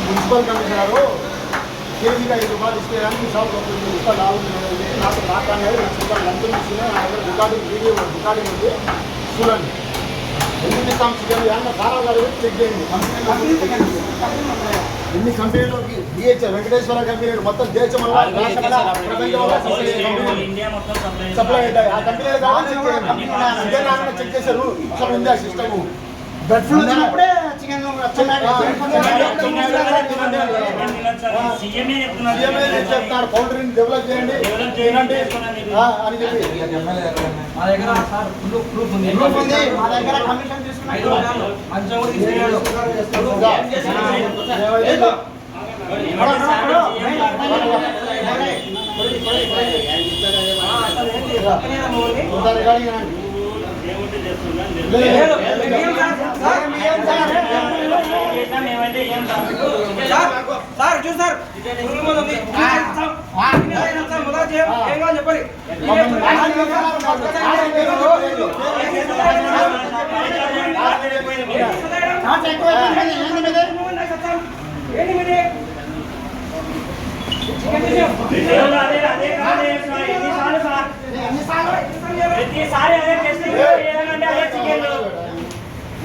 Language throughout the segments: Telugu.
మున్సిపల్ కమిషనరు కేజీగా 5 రూపాయలు ఇస్తే కానీ మీ షాప్ రూపాయలు లాభం నాకు రాకనేది 2 రూపాయలు లంచం ఇచ్చినా నా దగ్గర రికార్డింగ్ వీడియో రికార్డింగ్ ఉంది చూడండి. ఎందుకు ఇస్తాం చికెన్ ఏమన్నా సారాలు గారు చెక్ చేయండి. ఎన్ని కంపెనీలు డిహెచ్ వెంకటేశ్వర కంపెనీలు మొత్తం దేశం సప్లై అవుతాయి. ఆ కంపెనీలు కావాలి చెక్ చేశారు. ఉందా సిస్టమ్ బెడ్ ఫ్లూ వచ్చినప్పుడే చికెన్ చెప్తాడు పౌడర్ని డెవలప్ చేయండి చేయండి అని చెప్పి మా దగ్గర సార్ ప్రూఫ్ ఉంది. మా దగ్గర కమిషన్ తీసుకున్నాడు. సార్ చూడు సార్ చెప్పండి.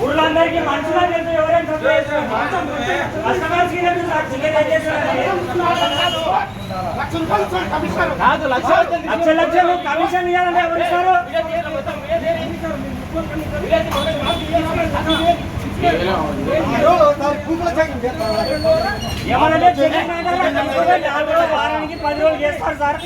ఊళ్ళందరికీ మనుషులు తెలుసు ఎవరైనా కస్టమర్స్ లక్షలు కమిషన్ ఇవ్వాలంటే ఎవరు ఇస్తారు? ఏమన్నా వారానికి 10 రోజులు చేస్తారు సార్.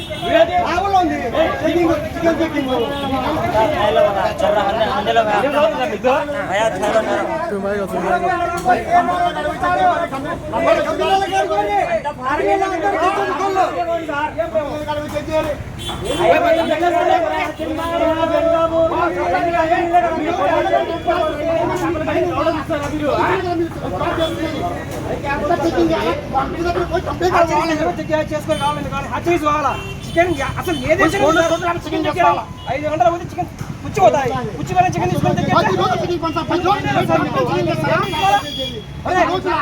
చేసుకొని కావాలి కావాలా చికెన్ అసలు ఏ దేశం 5 గంటల పోతే చికెన్ పుచ్చిపోతాయి. పుచ్చిపోయిన చికెన్ తీసుకొని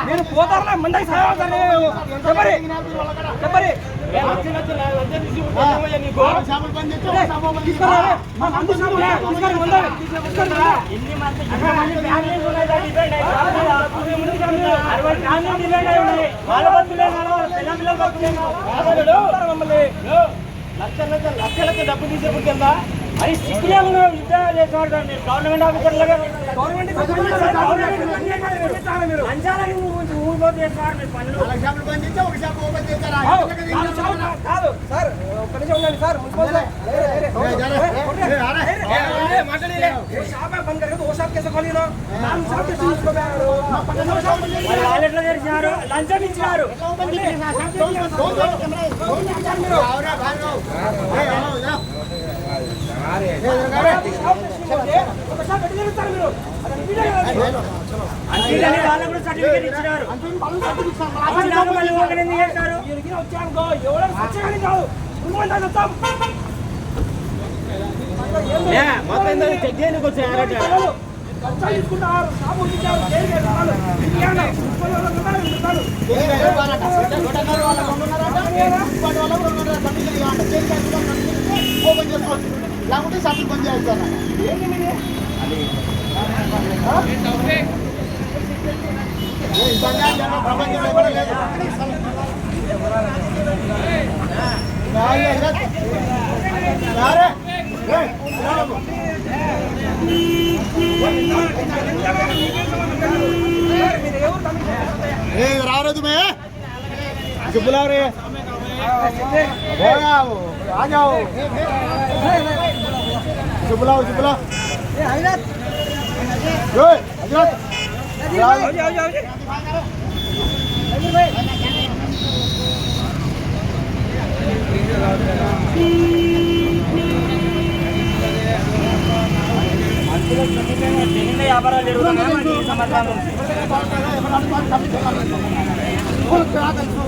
నేను పోతారా మండకి చెప్పరి చెప్పరి లక్షలకి డబ్బు తీసేప్పుడు కింద మరి సిక్కులేమో గవర్నమెంట్ ఆఫీసర్లుగా లంచాలని ఊళ్ళో చేస్తారు మీరు పనులు. కాదు సార్ ఒక్క నిమిషం ఉండండి సార్. వాళ్ళు ఎట్లా తెరిచినారు? లంచం ఇచ్చినారు. వాళ్ళకు కూడా సర్టిఫికేట్ ఇచ్చినారు. మళ్ళీ ఒకటి ఎందుకు చేస్తారు? మొత్తం చెక్ చేయడానికి వచ్చారు. లేకుంటే సభ్యులు పని చేస్తారు. ప్రపంచంలో కూడా లేదు. रावरे तुम्हें जो बुला रहे हैं आ जाओ जो बुलाओ हजरत వ్యాపారాలు జరుగుతున్నాయి. సమాచారం తెలుసు